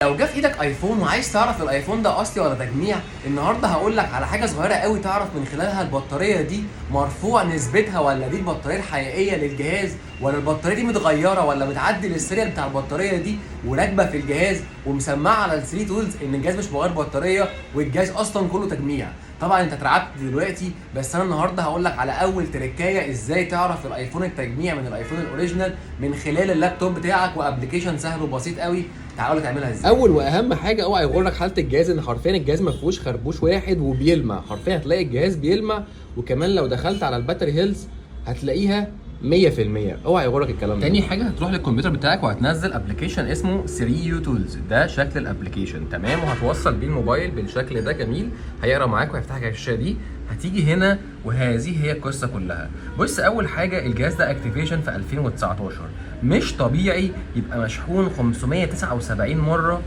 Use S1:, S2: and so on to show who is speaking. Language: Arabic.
S1: لو جه في ايدك ايفون وعايز تعرف الايفون ده اصلي ولا تجميع، النهارده هقول لك على حاجه صغيره قوي تعرف من خلالها البطاريه دي مرفوع نسبتها ولا دي البطاريه الحقيقيه للجهاز، ولا البطاريه دي متغيره ولا متعدل السيريال بتاع البطاريه دي وراكبه في الجهاز ومسمعه على الثري تولز ان الجهاز مش مغير بطاريه والجهاز اصلا كله تجميع. طبعا انت اترعبت دلوقتي، بس انا النهارده هقول لك على اول تريكايه ازاي تعرف الايفون التجميع من الايفون الاوريجينال من خلال اللابتوب بتاعك، وابلكيشن سهل وبسيط قوي. تعالوا تعملها ازاي.
S2: اول واهم حاجه اوعى يغرك حاله الجهاز، ان حرفيا الجهاز ما فيهوش خربوش واحد وبيلمع، حرفيا هتلاقي الجهاز بيلمع. وكمان لو دخلت على الباتري هيلز هتلاقيها 100%. اوعى يغرك الكلام ده.
S1: تاني حاجه هتروح للكمبيوتر بتاعك وهتنزل ابلكيشن اسمه 3 يو تولز، ده شكل الابلكيشن تمام، وهتوصل بيه الموبايل بالشكل ده جميل، هيقرا معاك وهيفتح لك الشاشه دي. هتيجي هنا وهذه هي القصه كلها. بص، اول حاجه الجهاز ده اكتيفيشن في 2019، مش طبيعي يبقى مشحون 579 مره